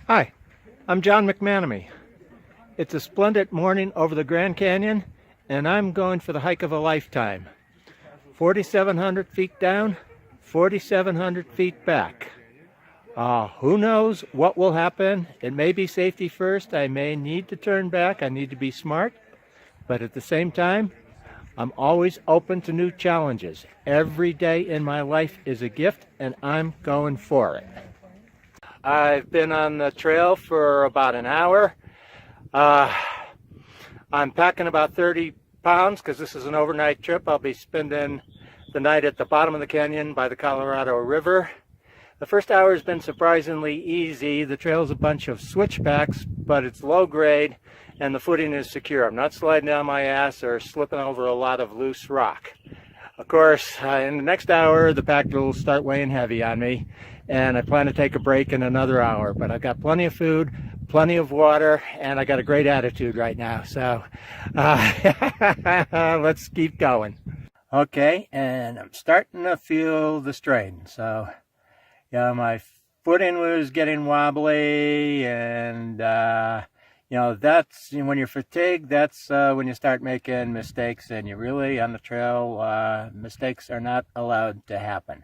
Hi, I'm John McManamy. It's a splendid morning over the Grand Canyon, and I'm going for the hike of a lifetime. 4,700 feet down, 4,700 feet back. Who knows what will happen? It may be safety first. I may need to turn back. I need to be smart. But at the same time, I'm always open to new challenges. Every day in my life is a gift, and I'm going for it. I've been on the trail for about an hour. I'm packing about 30 pounds because this is an overnight trip. I'll be spending the night at the bottom of the canyon by the Colorado River. The first hour has been surprisingly easy. The trail's a bunch of switchbacks, but it's low grade and the footing is secure. I'm not sliding down my ass or slipping over a lot of loose rock. Of course, in the next hour, the pack will start weighing heavy on me, and I plan to take a break in another hour. But I've got plenty of food, plenty of water, and I got a great attitude right now. So let's keep going. Okay, and I'm starting to feel the strain. So, yeah, my footing was getting wobbly, and that's when you're fatigued. That's when you start making mistakes, and you really on the trail, mistakes are not allowed to happen.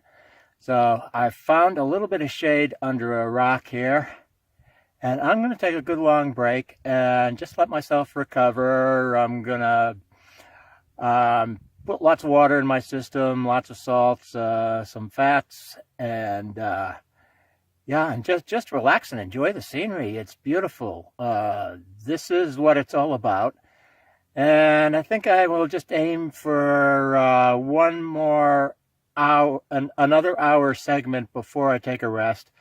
So I found a little bit of shade under a rock here, and I'm going to take a good long break and just let myself recover. I'm going to put lots of water in my system, lots of salts, some fats, and and just relax and enjoy the scenery. It's beautiful. This is what it's all about. And I think I will just aim for one more hour, another hour segment before I take a rest.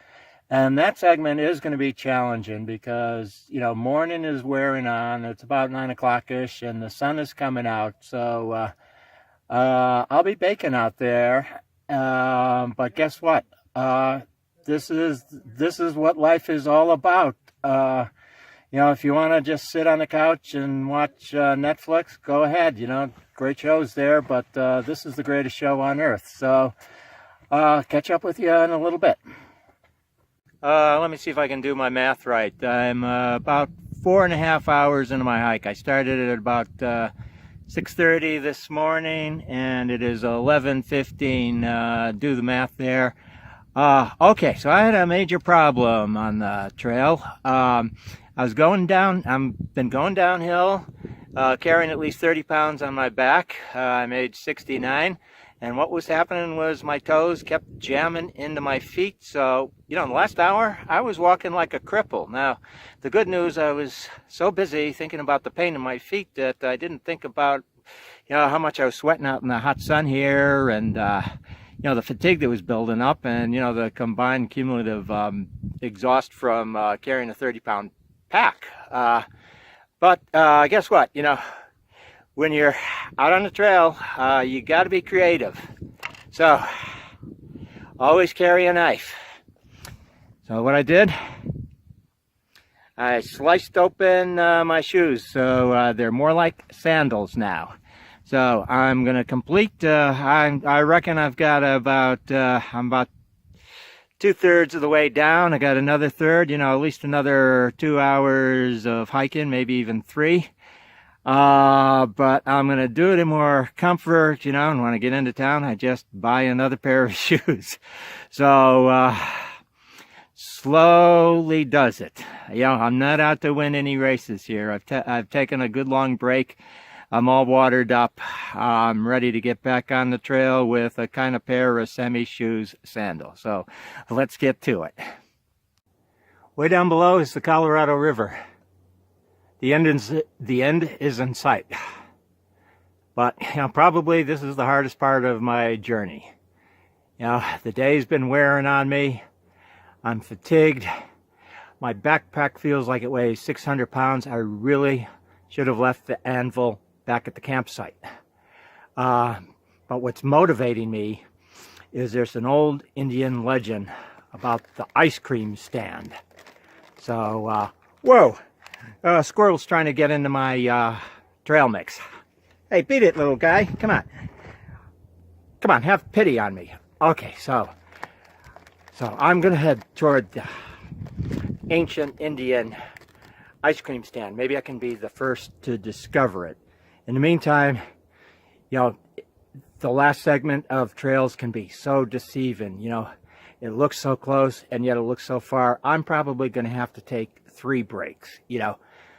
And that segment is going to be challenging because, morning is wearing on. It's about 9 o'clock-ish and the sun is coming out. So I'll be baking out there. But guess what? This is what life is all about. If you want to just sit on the couch and watch Netflix, go ahead. Great shows there, but this is the greatest show on earth. So catch up with you in a little bit. Let me see if I can do my math right. I'm about 4.5 hours into my hike. I started at about 6:30 this morning, and it is 11:15. Do the math there. Okay, so I had a major problem on the trail. I was going down, I've been going downhill, carrying at least 30 pounds on my back. I'm age 69, and what was happening was my toes kept jamming into my feet. So, in the last hour, I was walking like a cripple. Now, the good news, I was so busy thinking about the pain in my feet that I didn't think about, how much I was sweating out in the hot sun here, and the fatigue that was building up, and the combined cumulative exhaust from carrying a 30-pound pack. But guess what? When you're out on the trail, you got to be creative. So always carry a knife. So what I did, I sliced open my shoes, so they're more like sandals now. So I'm going to complete, I reckon I've got I'm about 2/3 of the way down. I got another third, at least another 2 hours of hiking, maybe even 3. But I'm going to do it in more comfort, and when I get into town, I just buy another pair of shoes. So, slowly does it. I'm not out to win any races here. I've taken a good long break. I'm all watered up. I'm ready to get back on the trail with a kind of pair of semi-shoes sandals. So let's get to it. Way down below is the Colorado River. The end is in sight. But probably this is the hardest part of my journey. The day's been wearing on me. I'm fatigued. My backpack feels like it weighs 600 pounds. I really should have left the anvil back at the campsite. But what's motivating me is there's an old Indian legend about the ice cream stand. So, whoa! Squirrel's trying to get into my trail mix. Hey, beat it, little guy. Come on. Come on, have pity on me. Okay, so I'm going to head toward ancient Indian ice cream stand. Maybe I can be the first to discover it. In the meantime, you know, the last segment of trails can be so deceiving. You know, it looks so close and yet it looks so far. I'm probably going to have to take 3 breaks. You know,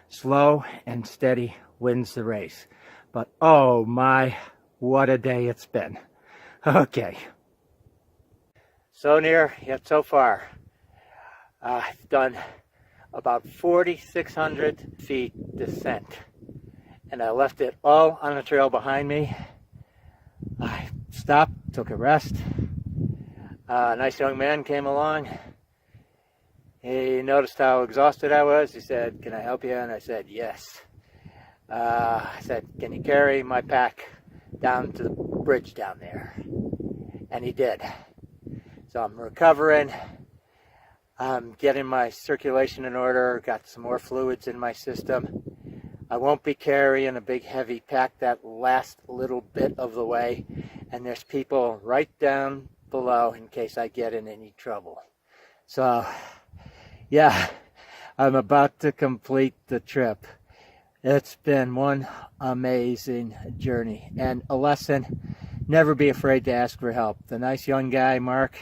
slow and steady wins the race. But oh my, what a day it's been. Okay. So near yet so far. I've done about 4,600 feet descent. And I left it all on the trail behind me. I stopped, took a rest. A nice young man came along. He noticed how exhausted I was. He said, "Can I help you?" And I said, "Yes." I said, "Can you carry my pack down to the bridge down there?" And he did. So I'm recovering. I'm getting my circulation in order. Got some more fluids in my system. I won't be carrying a big heavy pack that last little bit of the way. And there's people right down below in case I get in any trouble. So, yeah, I'm about to complete the trip. It's been one amazing journey and a lesson. Never be afraid to ask for help. The nice young guy, Mark,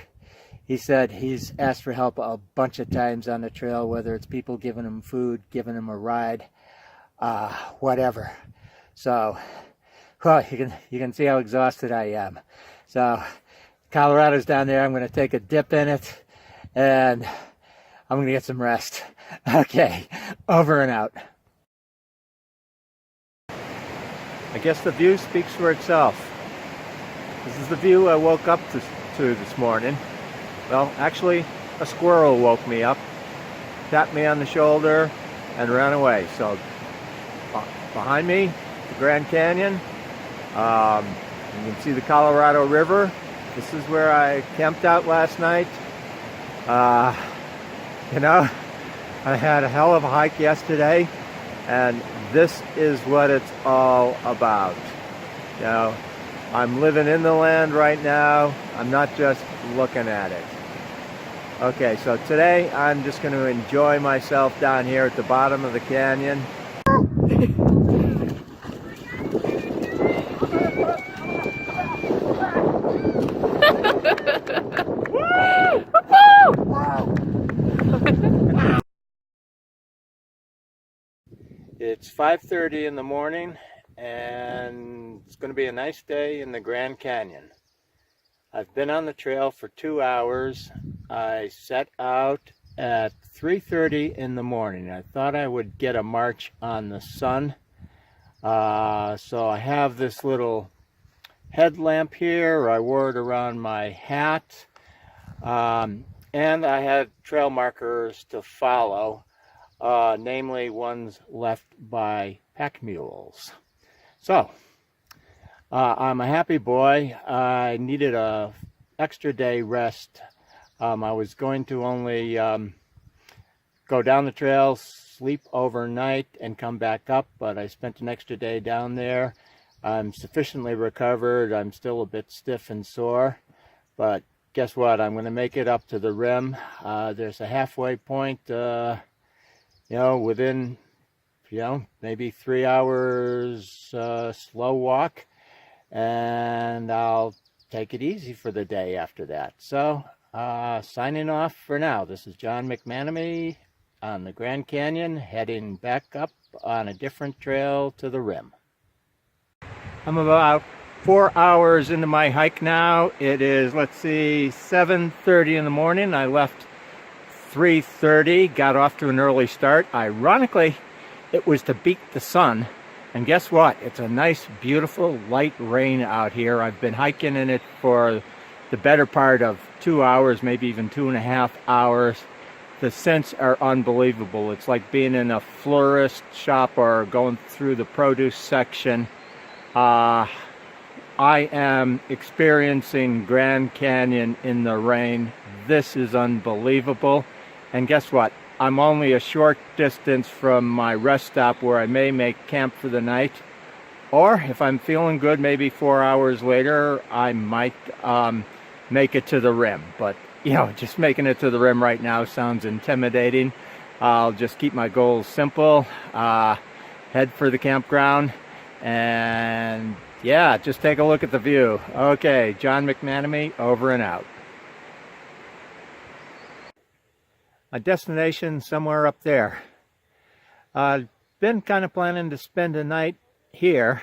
he said he's asked for help a bunch of times on the trail, whether it's people giving him food, giving him a ride, whatever. So, well, you can see how exhausted I am. So, Colorado's down there. I'm going to take a dip in it, and I'm going to get some rest. Okay, over and out. I guess the view speaks for itself. This is the view I woke up to this morning. Well, actually, a squirrel woke me up, tapped me on the shoulder, and ran away. So, behind me, the Grand Canyon. You can see the Colorado River. This is where I camped out last night. You know, I had a hell of a hike yesterday, and this is what it's all about. You know, I'm living in the land right now. I'm not just looking at it. Okay, so today I'm just going to enjoy myself down here at the bottom of the canyon. It's 5:30 in the morning, and it's going to be a nice day in the Grand Canyon. I've been on the trail for 2 hours. I set out at 3:30 in the morning. I thought I would get a march on the sun. So I have this little headlamp here. I wore it around my hat. And I had trail markers to follow, namely ones left by pack mules. So, I'm a happy boy. I needed a extra day rest. I was going to only go down the trail, sleep overnight, and come back up, but I spent an extra day down there. I'm sufficiently recovered. I'm still a bit stiff and sore, but guess what? I'm going to make it up to the rim. There's a halfway point, you know, within, you know, maybe 3 hours slow walk, and I'll take it easy for the day after that. So, signing off for now. This is John McManamy on the Grand Canyon, heading back up on a different trail to the rim. I'm about 4 hours into my hike now. It is, let's see, 7:30 in the morning. I left 3:30, got off to an early start. Ironically, it was to beat the sun. And guess what? It's a nice, beautiful, light rain out here. I've been hiking in it for the better part of 2 hours, maybe even 2.5 hours. The scents are unbelievable. It's like being in a florist shop or going through the produce section. I am experiencing Grand Canyon in the rain. This is unbelievable. And guess what? I'm only a short distance from my rest stop where I may make camp for the night. Or if I'm feeling good, maybe 4 hours later, I might make it to the rim. But, you know, just making it to the rim right now sounds intimidating. I'll just keep my goals simple, head for the campground, and yeah, just take a look at the view. Okay, John McManamy, over and out. A destination somewhere up there. I've been kind of planning to spend a night here,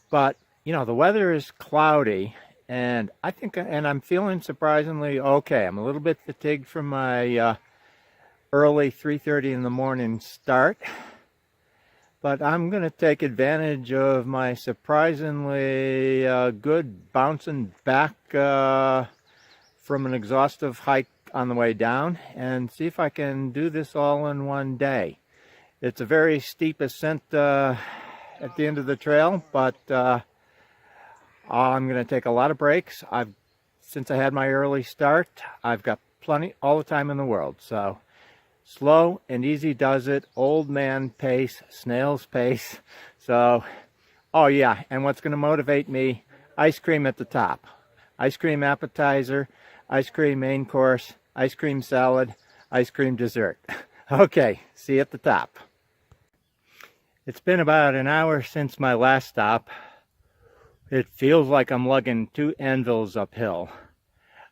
but you know, the weather is cloudy, and I'm feeling surprisingly okay. I'm a little bit fatigued from my early 3:30 in the morning start, but I'm going to take advantage of my surprisingly good bouncing back from an exhaustive hike on the way down and see if I can do this all in one day. It's a very steep ascent at the end of the trail, but I'm going to take a lot of breaks. Since I had my early start, I've got all the time in the world. So slow and easy does it. Old man pace, snail's pace. So, oh yeah, and what's going to motivate me? Ice cream at the top. Ice cream appetizer, ice cream main course, ice cream salad, ice cream dessert. Okay, see you at the top. It's been about an hour since my last stop. It feels like I'm lugging 2 anvils uphill.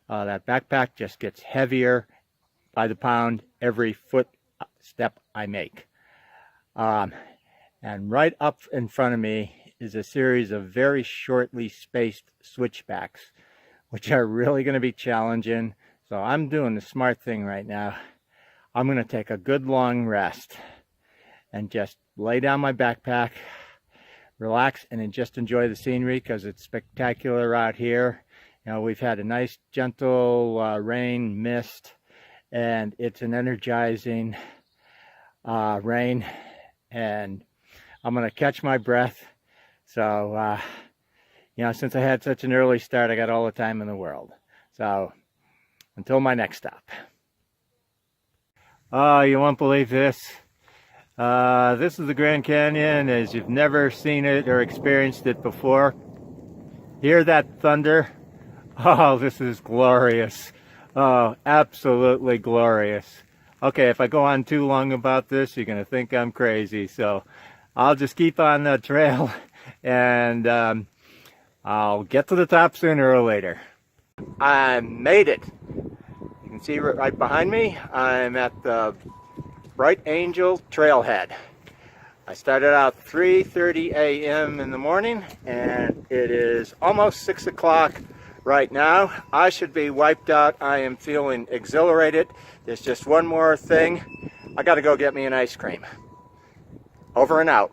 That backpack just gets heavier by the pound every step I make. And right up in front of me is a series of very shortly spaced switchbacks, which are really going to be challenging. So I'm doing the smart thing right now. I'm going to take a good long rest and just lay down my backpack, relax, and then just enjoy the scenery because it's spectacular out here. You know, we've had a nice gentle rain, mist, and it's an energizing rain, and I'm going to catch my breath. So, you know, since I had such an early start, I got all the time in the world. So, until my next stop. Oh, you won't believe this. This is the Grand Canyon as you've never seen it or experienced it before. Hear that thunder? Oh, this is glorious. Oh, absolutely glorious. Okay, if I go on too long about this, you're going to think I'm crazy. So I'll just keep on the trail and I'll get to the top sooner or later. I made it. You can see right behind me, I'm at the Bright Angel Trailhead. I started out 3:30 a.m. in the morning and it is almost 6 o'clock right now. I should be wiped out. I am feeling exhilarated. There's just one more thing. I gotta go get me an ice cream. Over and out.